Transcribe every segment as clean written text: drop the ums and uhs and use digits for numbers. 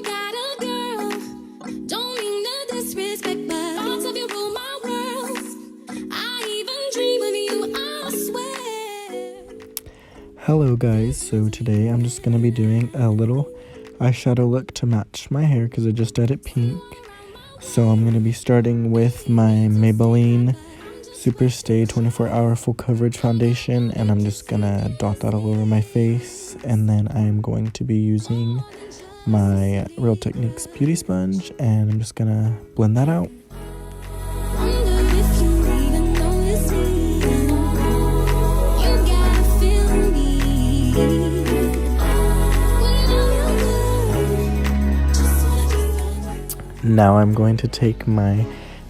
you got a girl, don't mean no disrespect, but thoughts of you rule my world. I even dream of you, I swear. Hello guys, so today I'm just going to be doing a little eyeshadow look to match my hair because I just dyed it pink. So I'm going to be starting with my Maybelline Super Stay 24-Hour Full Coverage Foundation, and I'm just going to dot that all over my face, and then I'm going to be using my Real Techniques Beauty Sponge, and I'm just going to blend that out. Now I'm going to take my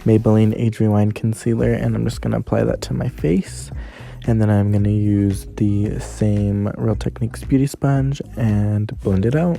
Maybelline Age Rewind Concealer and I'm just going to apply that to my face. And then I'm going to use the same Real Techniques Beauty Sponge and blend it out.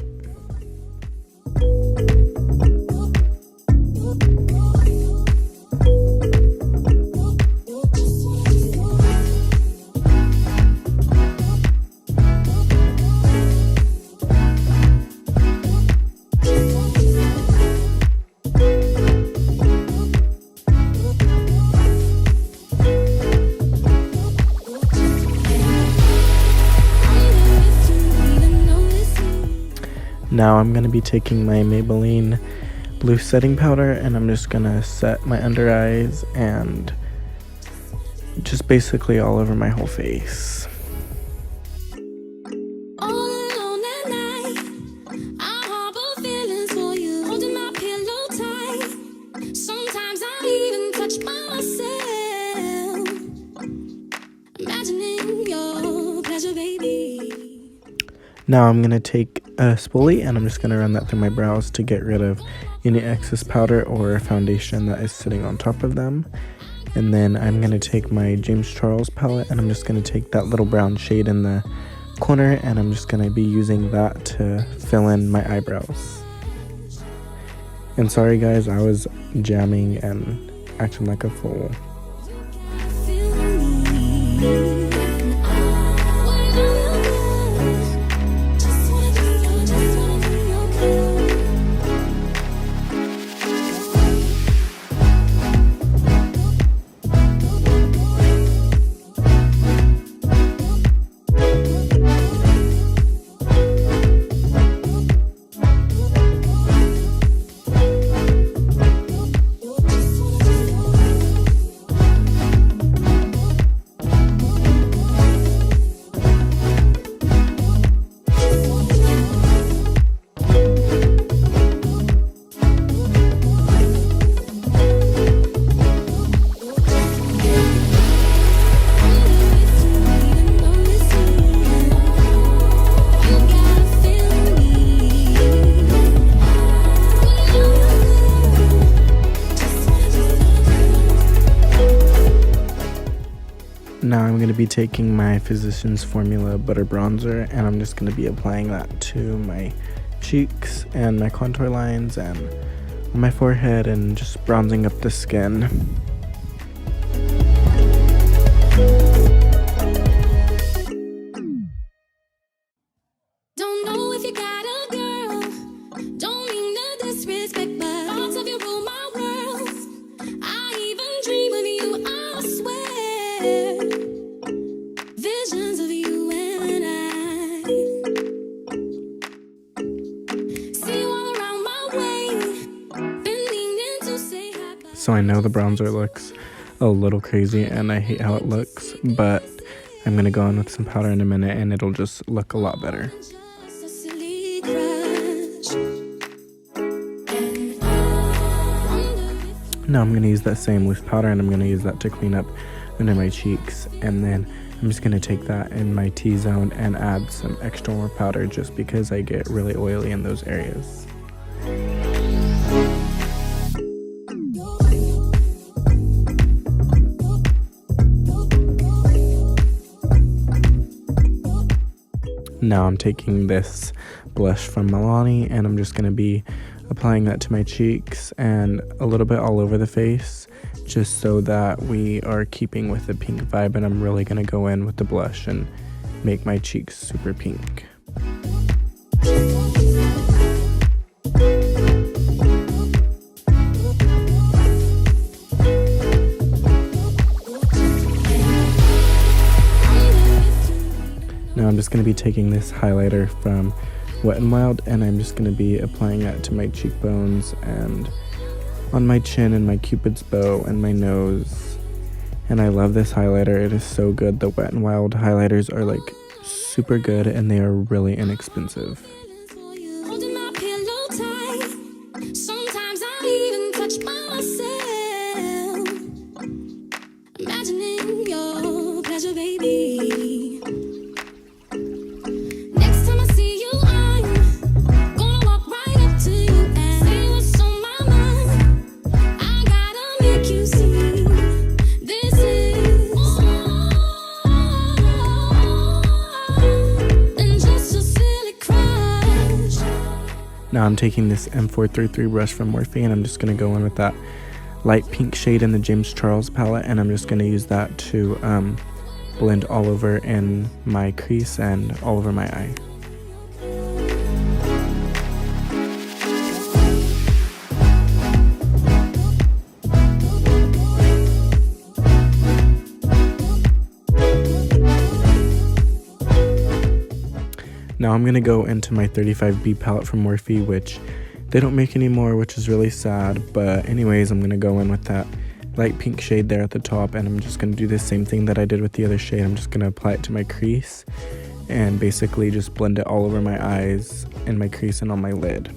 Now I'm going to be taking my Maybelline Blue Setting Powder and I'm just going to set my under eyes and just basically all over my whole face. Now I'm going to take a spoolie and I'm just going to run that through my brows to get rid of any excess powder or foundation that is sitting on top of them. And then I'm going to take my James Charles palette and I'm just going to take that little brown shade in the corner and I'm just going to be using that to fill in my eyebrows. And sorry guys, I was jamming and acting like a fool. Now I'm going to be taking my Physicians Formula Butter Bronzer and I'm just going to be applying that to my cheeks and my contour lines and on my forehead and just bronzing up the skin. Don't know if you got a girl, don't mean no disrespect, but thoughts of you rule my world. I even dream of you, I swear. Visions of you and I see you all around my way. Been meaning to say hi bye. So I know the bronzer looks a little crazy and I hate how it looks, but I'm going to go in with some powder in a minute and it'll just look a lot better. Just a silly crush. Now I'm going to use that same loose powder and I'm going to use that to clean up under my cheeks, and then I'm just going to take that in my T-zone and add some extra more powder just because I get really oily in those areas. Now I'm taking this blush from Milani and I'm just going to be applying that to my cheeks and a little bit all over the face, just so that we are keeping with the pink vibe, and I'm really going to go in with the blush and make my cheeks super pink. just going to be taking this highlighter from Wet n Wild, and I'm just going to be applying that to my cheekbones and on my chin and my cupid's bow and my nose. And I love this highlighter. It is so good. The Wet n Wild highlighters are like super good, and they are really inexpensive. Holding my pillow tight. Sometimes I even touch myself. Imagining your pleasure, baby. Next time I see you, I'm gonna walk right up to you and say what's on my mind. I gotta make you see this is more than just a silly crush. Now I'm taking this M433 brush from Morphe, and I'm just going to go in with that light pink shade in the James Charles palette, and I'm just going to use that to blend all over in my crease and all over my eye. Now I'm going to go into my 35B palette from Morphe, which they don't make anymore, which is really sad. But anyways, I'm going to go in with that light pink shade there at the top, and I'm just going to do the same thing that I did with the other shade. I'm just going to apply it to my crease and basically just blend it all over my eyes and my crease and on my lid.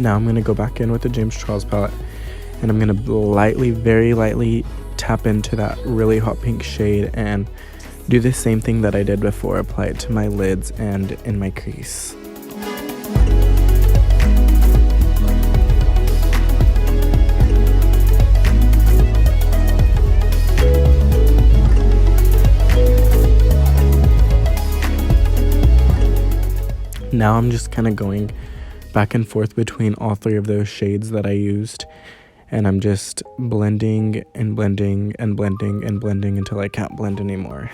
Now I'm going to go back in with the James Charles palette, and I'm going to very lightly tap into that really hot pink shade and do the same thing that I did before, apply it to my lids and in my crease. Now I'm just kind of going back and forth between all three of those shades that I used, and I'm just blending and blending and blending and blending until I can't blend anymore.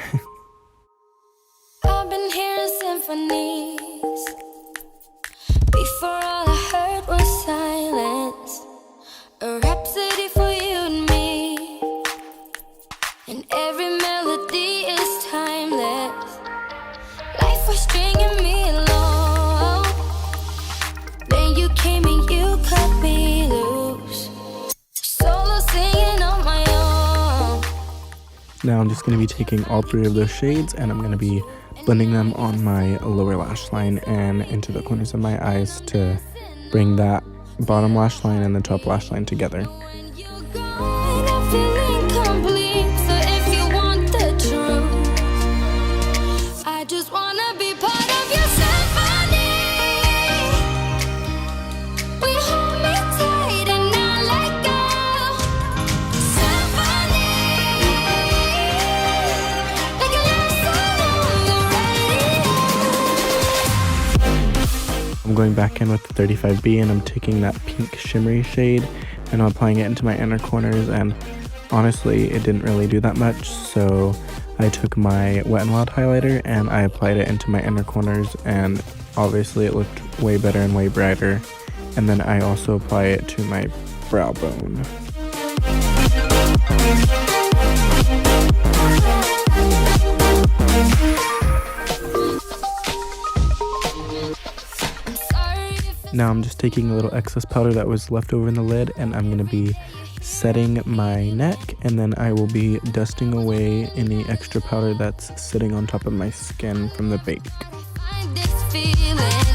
I've been hearing symphonies. Before all I heard was silence. A rhapsody for you and me. And every melody is timeless. Life was stringing me along. Then you came and you cut me loose. Solo singing on my own. Now I'm just going to be taking all three of those shades, and I'm going to be blending them on my lower lash line and into the corners of my eyes to bring that bottom lash line and the top lash line together. When you're gone, I feel incomplete. So if you want the truth, I just wanna be part of your symphony. We hold me tight and I let go. Symphony, like a love song on the radio. I'm going back in with the 35B, and I'm taking that pink shimmery shade and I'm applying it into my inner corners, and honestly it didn't really do that much, so I took my Wet n Wild highlighter and I applied it into my inner corners, and obviously it looked way better and way brighter. And then I also apply it to my brow bone. Now I'm just taking a little excess powder that was left over in the lid, and I'm going to be setting my neck, and then I will be dusting away any extra powder that's sitting on top of my skin from the bake. Find this feeling,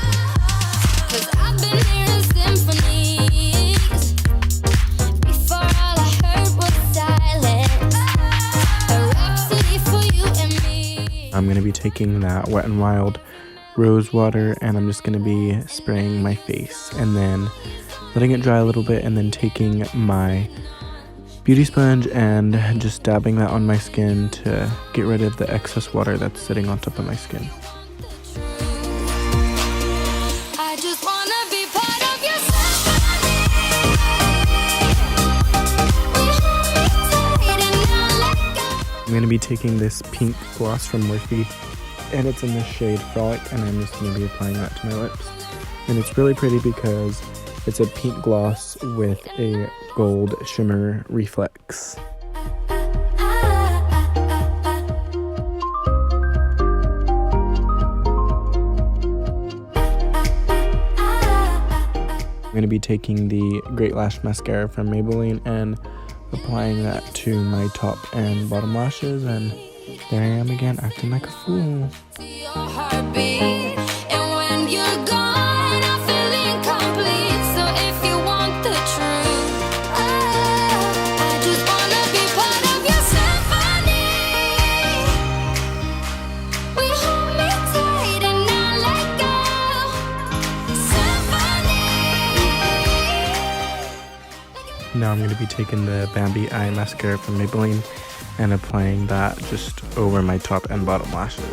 'cause I've been hearing symphonies. Before all I heard was silence. A rhapsody for you and me. I'm going to be taking that Wet n Wild rose water, and I'm just going to be spraying my face and then letting it dry a little bit, and then taking my beauty sponge and just dabbing that on my skin to get rid of the excess water that's sitting on top of my skin. I just wanna be part of your symphony. We hold me tight and I let go. I'm going to be taking this pink gloss from Morphe, and it's in the shade Frolic, and I'm just going to be applying that to my lips. And it's really pretty because It's a pink gloss with a gold shimmer reflex. I'm going to be taking the Great Lash Mascara from Maybelline and applying that to my top and bottom lashes, and there I am again acting like a fool. Now I'm going to be taking the Bambi Eye Mascara from Maybelline and applying that just over my top and bottom lashes.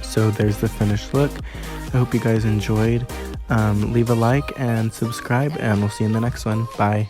So there's the finished look. I hope you guys enjoyed. Leave a like and subscribe, and we'll see you in the next one. Bye.